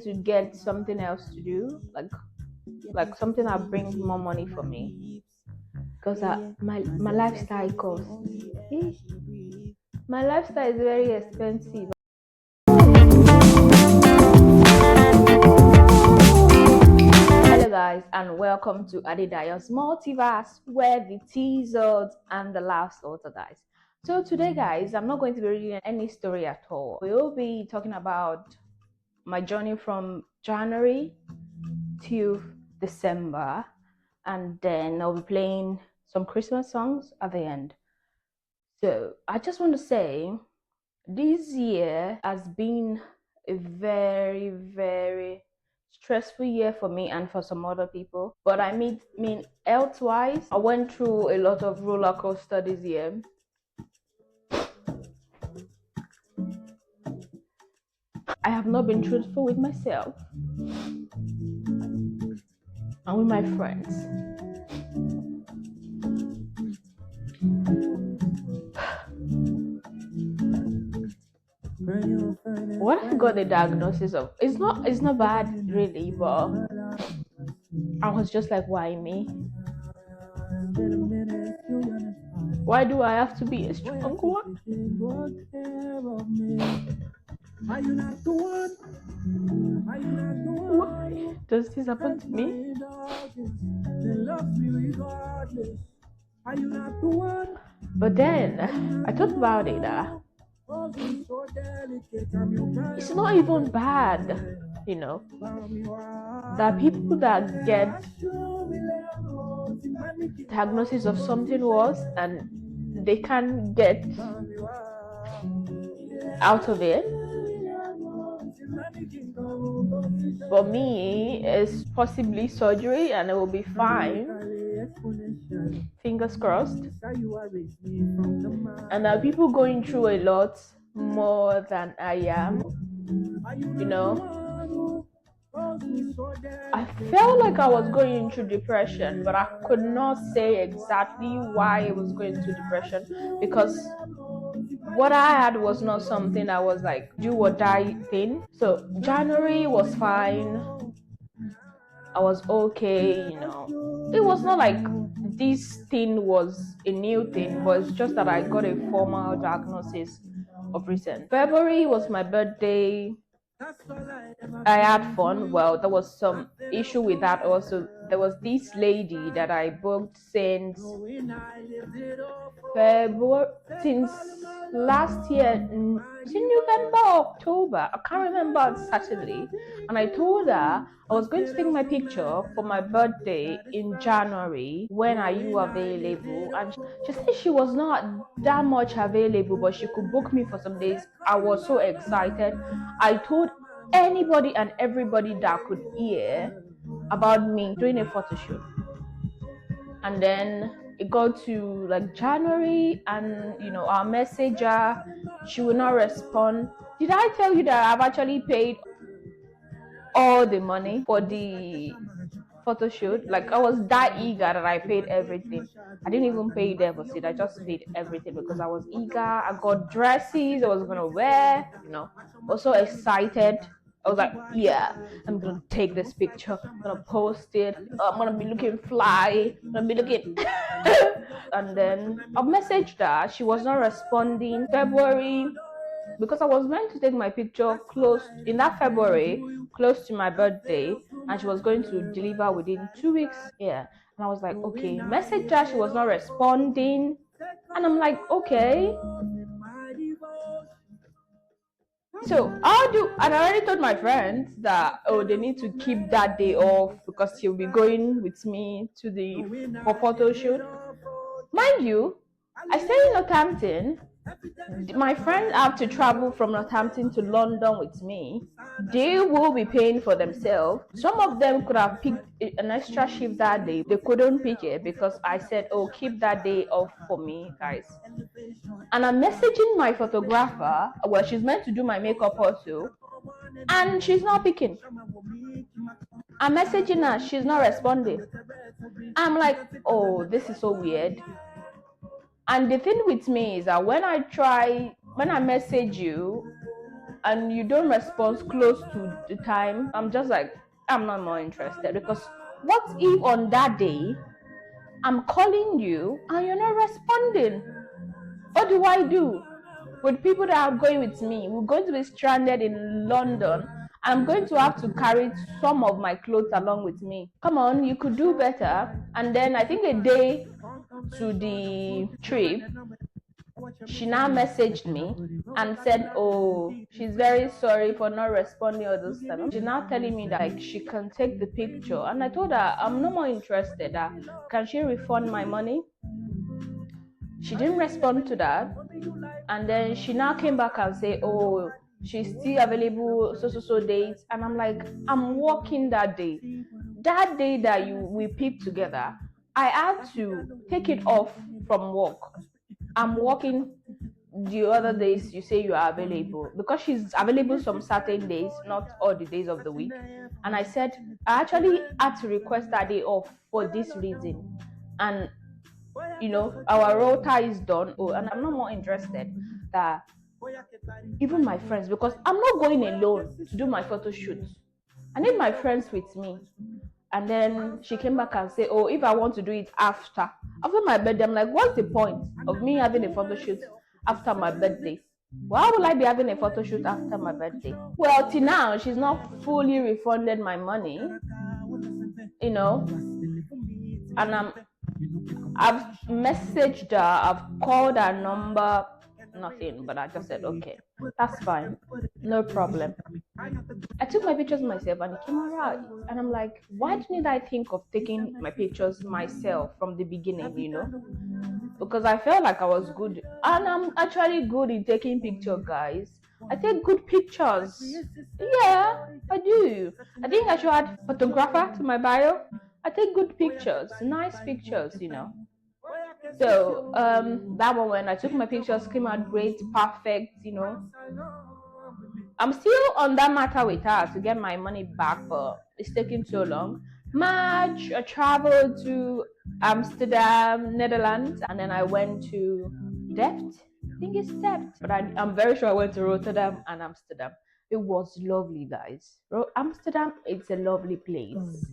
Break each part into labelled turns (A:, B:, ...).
A: to get something else to do, like something that brings more money for me, because my lifestyle costs. Eh, my lifestyle is very expensive. Hello guys, and welcome to Adidayo's Multiverse, where the teasers and the laughs also, guys. So today, guys, I'm not going to be reading any story at all. We'll be talking about my journey from January till December, and then I'll be playing some Christmas songs at the end. So I just want to say this year has been a very, very stressful year for me and for some other people. But I mean health wise, I went through a lot of roller coaster this year. I have not been truthful with myself and with my friends. What I got the diagnosis of, it's not bad really, but I was just like, why me? Why do I have to be a strong one? Why does this happen to me? But then I thought about it. It's not even bad, you know. There are people that get diagnosis of something worse and they can't get out of it. For me, it's possibly surgery and it will be fine. Fingers crossed. And there are people going through a lot more than I am. You know, I felt like I was going through depression, but I could not say exactly why I was going through depression, because what I had was not something that was like do or die thing. So January was fine. I was okay, you know. It was not like this thing was a new thing, but it's just that I got a formal diagnosis of recent. February was my birthday. I had fun. Well, there was some issue with that also. There was this lady that I booked since February, since last year, since November, October. I can't remember exactly. And I told her I was going to take my picture for my birthday in January. When are you available? And she said she was not that much available, but she could book me for some days. I was so excited. I told anybody and everybody that could hear about me doing a photo shoot. And then it got to like January, and you know, our messenger, she will not respond. Did I tell you that I've actually paid all the money for the photo shoot? Like, I was that eager that I paid everything. I didn't even pay deposit. I just paid everything because I was eager. I got dresses I was gonna wear, you know. I was so excited. I was like, yeah, I'm gonna take this picture, I'm gonna post it, I'm gonna be looking fly, I'm gonna be looking and then I messaged her, she was not responding. February, because I was meant to take my picture close in that February, close to my birthday, and she was going to deliver within 2 weeks. Yeah. And I was like, okay, message her, she was not responding. And I'm like, okay. So I'll do, and I already told my friends that they need to keep that day off because she'll be going with me to the for photo shoot. Mind you, I stay in Northampton. My friends have to travel from Northampton to London with me. They will be paying for themselves. Some of them could have picked an extra shift that day. They couldn't pick it because I said, oh, keep that day off for me, guys. And I'm messaging my photographer. Well, she's meant to do my makeup also, and she's not picking. I'm messaging her, she's not responding. I'm like, oh, this is so weird. And the thing with me is that when I message you, and you don't respond close to the time, I'm just like, I'm not more interested. Because what if on that day I'm calling you and you're not responding? What do I do with people that are going with me? We're going to be stranded in London. I'm going to have to carry some of my clothes along with me. Come on, you could do better. And then I think a day to the trip, she now messaged me and said, oh, she's very sorry for not responding all those time. She's now telling me that like she can take the picture. And I told her I'm no more interested. Can she refund my money? She didn't respond to that. And then she now came back and say, oh, she's still available so dates. And I'm like, I'm working that day. That day that we picked together, I had to take it off from work. I'm working the other days you say you are available, because she's available some certain days, not all the days of the week. And I said I actually had to request that day off for this reason. And our rota is done. Oh, and I'm not more interested that even my friends, because I'm not going alone to do my photo shoots. I need my friends with me. And then she came back and said, oh, if I want to do it after my birthday. I'm like, what's the point of me having a photo shoot after my birthday? Why will I be having a photo shoot after my birthday? Well, till now, she's not fully refunded my money, and I've messaged her, I've called her number, nothing, but I just said, okay, that's fine, no problem. I took my pictures myself and it came out right. And I'm like, why didn't I think of taking my pictures myself from the beginning, Because I felt like I was good. And I'm actually good in taking pictures, guys. I take good pictures. Yeah, I do. I think I should add photographer to my bio. I take good pictures, nice pictures, So that one, when I took my pictures, came out great, perfect, I'm still on that matter with her to get my money back, but it's taking so long. March, I traveled to Amsterdam, Netherlands, and then I went to Delft. I think it's Delft, but I'm very sure I went to Rotterdam and Amsterdam. It was lovely, guys. Amsterdam, it's a lovely place.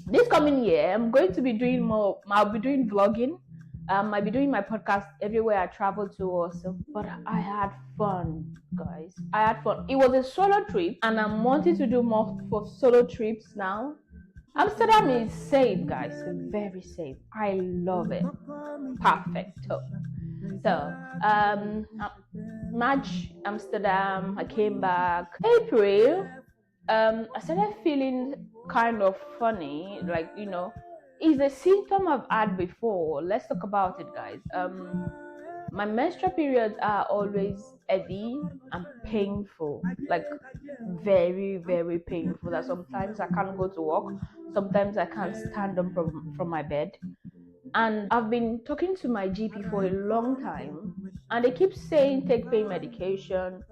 A: This coming year, I'm going to be doing more. I'll be doing vlogging. I'll be doing my podcast everywhere I travel to also. But I had fun, guys. I had fun. It was a solo trip, and I'm wanting to do more for solo trips now. Amsterdam is safe, guys. Very safe. I love it. Perfect. So, March, Amsterdam. I came back. April, I started feeling kind of funny, like it's a symptom I've had before. Let's talk about it, guys. My menstrual periods are always heavy and painful, like very, very painful. That sometimes I can't go to work, sometimes I can't stand up from my bed. And I've been talking to my GP for a long time, and they keep saying take pain medication,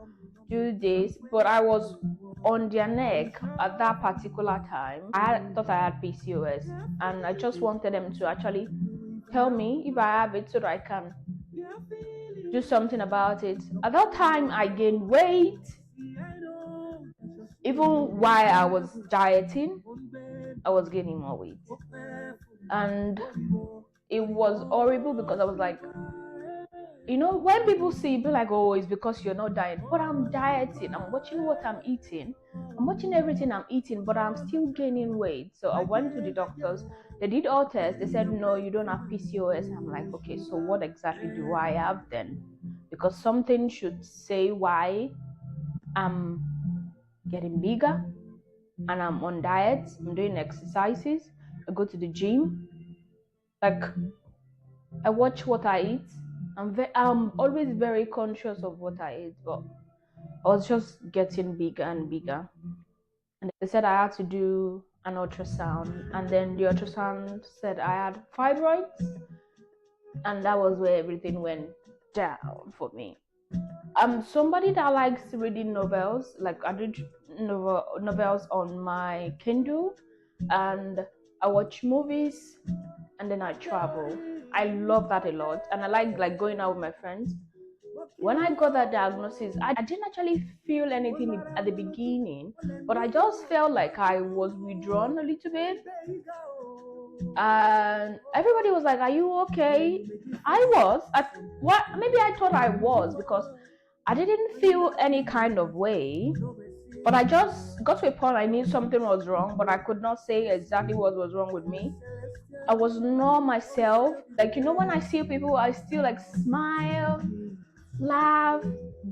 A: do this, but I was on their neck at that particular time. I thought I had PCOS, and I just wanted them to actually tell me if I have it so that I can do something about it. At that time, I gained weight. Even while I was dieting, I was gaining more weight. And it was horrible because I was like, when people see, be like, oh, it's because you're not dieting. But I'm dieting. I'm watching what I'm eating. I'm watching everything I'm eating, but I'm still gaining weight. So I went to the doctors. They did all tests. They said, no, you don't have PCOS. I'm like, okay, so what exactly do I have then? Because something should say why I'm getting bigger and I'm on diet. I'm doing exercises. I go to the gym. Like, I watch what I eat. I'm always very conscious of what I eat, but I was just getting bigger and bigger. And they said I had to do an ultrasound, and then the ultrasound said I had fibroids, and that was where everything went down for me. I'm somebody that likes reading novels. Like I read novels on my Kindle, and I watch movies, and then I travel. I love that a lot, and I like going out with my friends. When I got that diagnosis, I didn't actually feel anything at the beginning, but I just felt like I was withdrawn a little bit. And everybody was like, "Are you okay?" I was. Maybe I thought I was because I didn't feel any kind of way. But I just got to a point I knew something was wrong, but I could not say exactly what was wrong with me. I was not myself. Like, when I see people, I still like smile, laugh,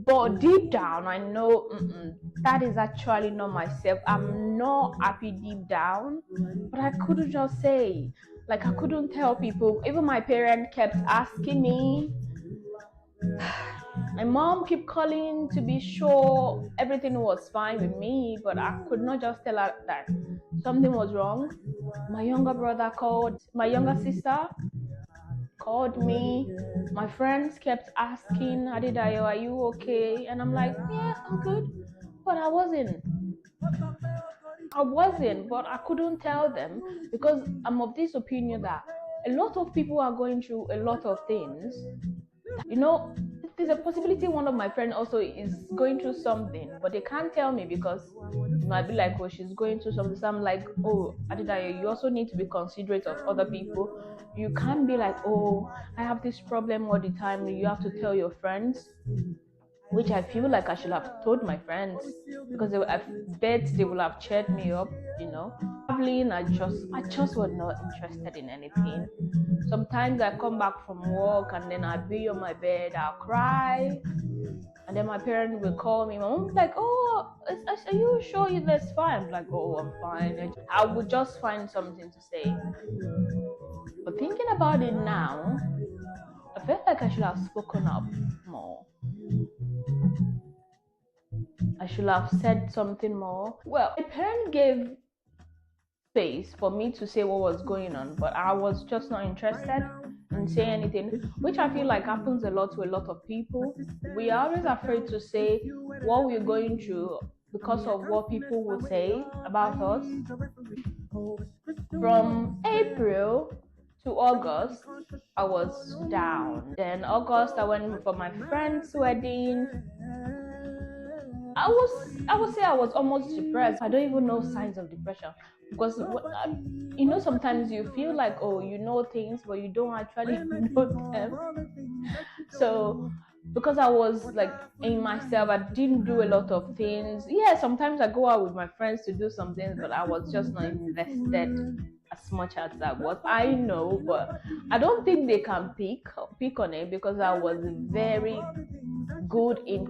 A: but deep down, I know that is actually not myself. I'm not happy deep down, but I couldn't just say. Like, I couldn't tell people. Even my parents kept asking me. My mom kept calling to be sure everything was fine with me, but I could not just tell her that something was wrong. My younger brother called, my younger sister called me. My friends kept asking, Adedayo, are you okay? And I'm like, yeah, I'm good. But I wasn't. But I couldn't tell them because I'm of this opinion that a lot of people are going through a lot of things. You know, there's a possibility one of my friends also is going through something, but they can't tell me because it might be like, oh, she's going through something. So I'm like, oh, Adedayo, you also need to be considerate of other people. You can't be like, oh, I have this problem all the time. You have to tell your friends, which I feel like I should have told my friends because I bet they will have cheered me up. Traveling, I just was not interested in anything. Sometimes I come back from work and then I'll be on my bed, I'll cry, and then my parents will call me. My mom's like, "Oh, are you sure that's fine?" I'm like, "Oh, I'm fine." I would just find something to say. But thinking about it now, I felt like I should have spoken up more. I should have said something more. Well, my parents gave space for me to say what was going on, but I was just not interested in saying anything, which I feel like happens a lot to a lot of people. We are always afraid to say what we're going through because of what people will say about us. From April to August, I was down. Then August, I went for my friend's wedding. I would say I was almost depressed. I don't even know signs of depression because sometimes you feel like, oh, you know things, but you don't actually know them. So because I was like in myself, I didn't do a lot of things. Yeah, sometimes I go out with my friends to do some things, but I was just not invested as much as I was. I know, but I don't think they can pick on it because I was very good in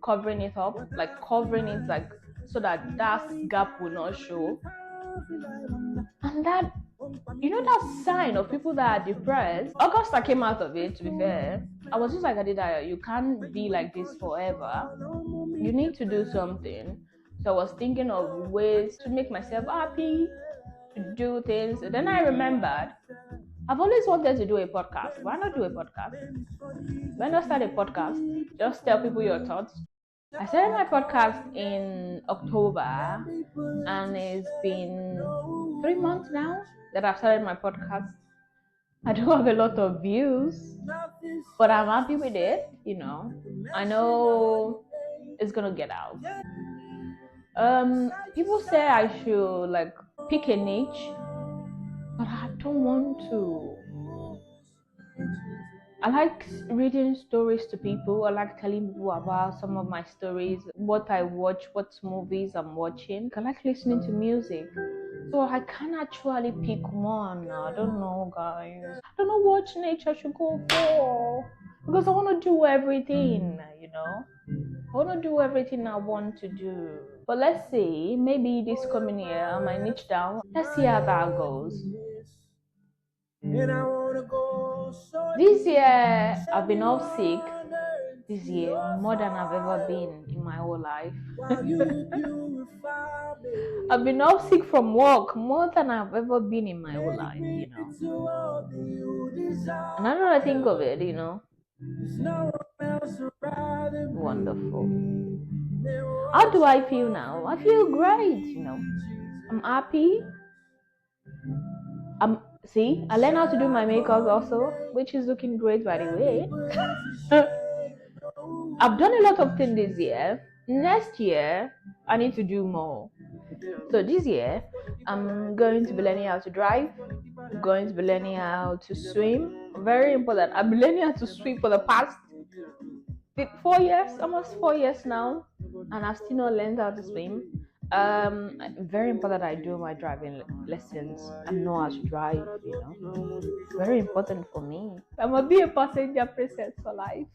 A: covering it up, like covering it like so that gap will not show. And that sign of people that are depressed. August I came out of it, to be fair. I was just like, Adida, you can't be like this forever. You need to do something. So I was thinking of ways to make myself happy, to do things. And then I remembered I've always wanted to do a podcast. Why not do a podcast? Why not start a podcast? Just tell people your thoughts. I started my podcast in October, and it's been 3 months now that I've started my podcast. I don't have a lot of views, but I'm happy with it. I know it's gonna get out. People say I should like pick a niche, but I don't want to. I like reading stories to people. I like telling people about some of my stories, what I watch, what movies I'm watching. I like listening to music. So I can actually pick one. I don't know, guys. I don't know what niche I should go for. Because I want to do everything. I want to do everything I want to do. But let's see, maybe this coming year I might niche down. Let's see how that goes. This year I've been off sick. This year more than I've ever been in my whole life. I've been off sick from work more than I've ever been in my whole life. And now that I think of it. Wonderful. How do I feel now? I feel great. I'm happy. I learned how to do my makeup also, which is looking great by the way. I've done a lot of things this year. Next year, I need to do more. So this year, I'm going to be learning how to drive, going to be learning how to swim. Very important. I've been learning how to swim for the past 4 years, almost 4 years now, and I've still not learned how to swim. Very important I do my driving lessons and know how to drive. Very important for me. I'm gonna be a passenger princess for life,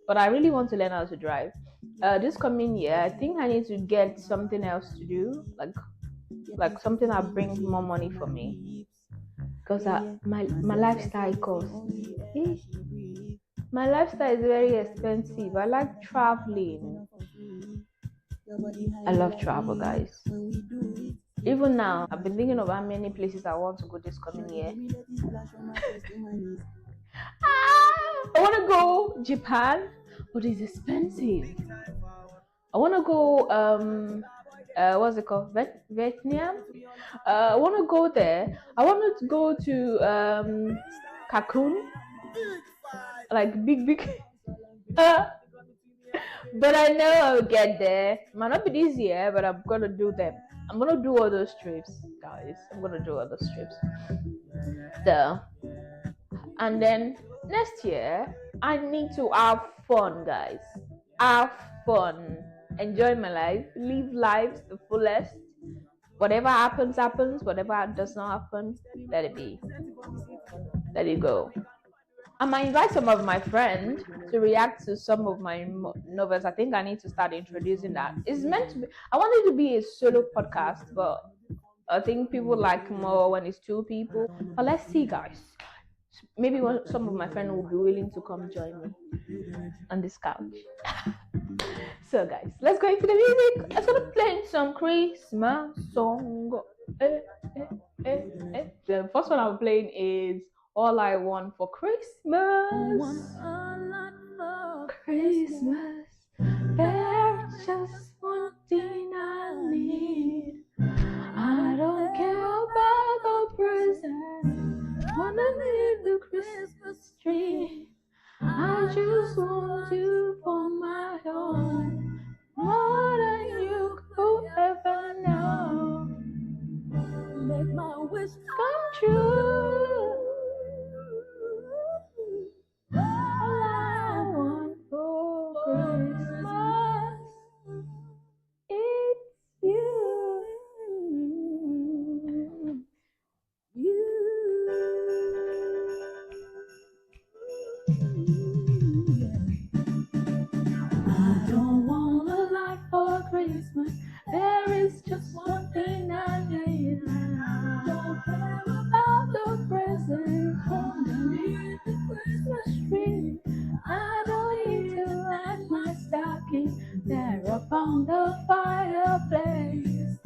A: but I really want to learn how to drive. This coming year, I think I need to get something else to do, like something that brings more money for me, because my lifestyle costs. Eh, My lifestyle is very expensive. I like traveling. I love travel, guys. Even now, I've been thinking of how many places I want to go this coming year. I want to go Japan, but it's expensive. I want to go what's it called? Vietnam. I want to go there. I want to go to Cancun, like big. But I know I'll get there. Might not be this year, but I'm gonna do them. I'm gonna do all those trips, guys. I'm gonna do all those trips. So, and then next year, I need to have fun, guys. Have fun. Enjoy my life. Live life to the fullest. Whatever happens, happens. Whatever does not happen, let it be. Let it go. I might invite some of my friends to react to some of my novels. I think I need to start introducing that. It's meant to be. I want it to be a solo podcast, but I think people like more when it's two people. But let's see, guys. Maybe some of my friends will be willing to come join me on this couch. So, guys, let's go into the music. I'm gonna play some Christmas song. The first one I'm playing is All I Want for Christmas. Christmas. There's just one thing I need. I don't care about the present. Wanna leave the Christmas tree. I just want you for my own. More than you could ever know. Make my wish come true. All I want for Christmas, it's you. I don't want a lot for Christmas. There is just one thing I need. I don't care about the present underneath the Christmas tree. I don't need to hang my stocking there upon the fireplace.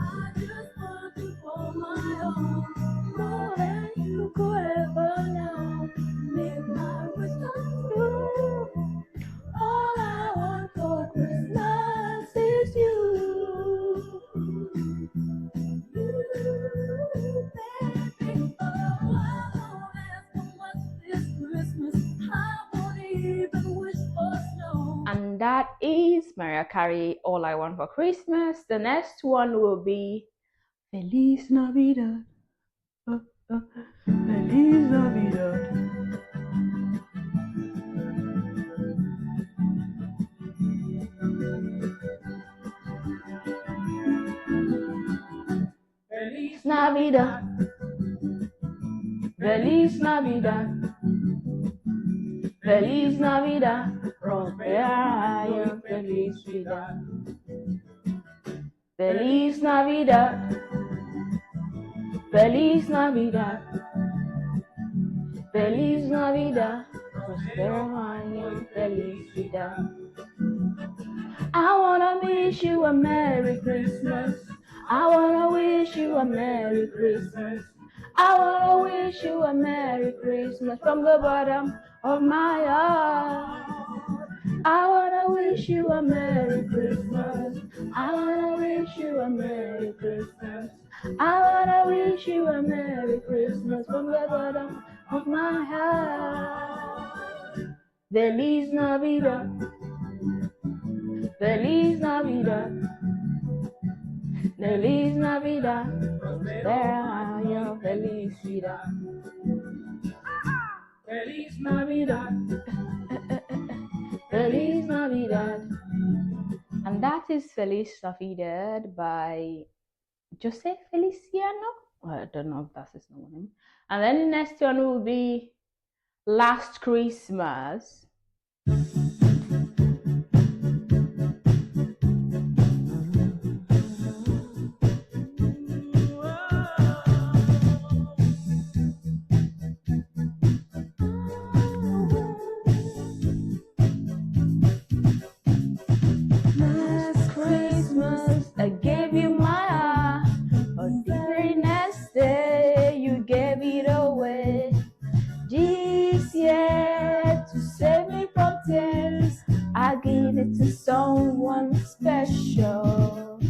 A: I just want you for my own. More than you could ever know. Make my wish come true. All I want for Christmas is you. Baby, oh, I don't ask for much this Christmas. I won't even wish for snow. And that is Mariah Carey, All I Want for Christmas. The next one will be Feliz Navidad. Feliz Navidad. Feliz Navidad. Feliz Navidad. Feliz Navidad. Prospera feliz vida. Feliz Navidad. Feliz Navidad. Feliz Navidad. Prospera feliz vida. I wanna wish you a Merry Christmas. I wanna wish you a Merry Christmas. I wanna wish you a Merry Christmas from the bottom of my heart. I wanna wish you a Merry Christmas. I wanna wish you a Merry Christmas. I wanna wish you a Merry Christmas from the bottom of my heart. Feliz Navidad, Feliz Navidad, Feliz Navidad, prospera año, felicidad. Feliz Navidad, Feliz Navidad. And that is Feliz Navidad by Jose Feliciano. I don't know if that's his name. And then the next one will be Last Christmas. Last Christmas, I gave you my heart. On the very next day, you gave it away. This year, to save me from tears, I give it to someone special.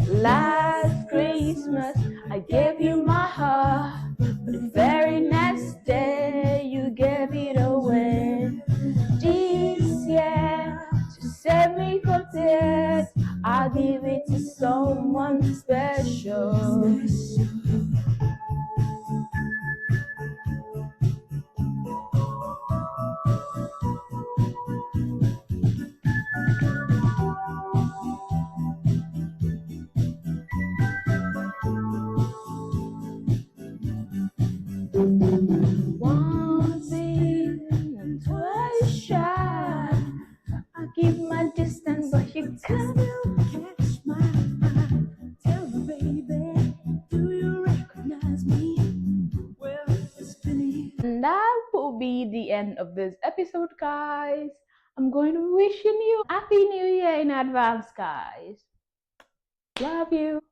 A: Last Christmas, I gave you my heart. But the very next day, you gave it away. This year, to save me from tears, I'll give it to someone special. Once in and twice shy, I keep my distance, but you can't catch my eye. Tell me, baby, do you recognize me? Well, it's been. And that will be the end of this episode, guys. I'm going to wishing you Happy New Year in advance, guys. Love you.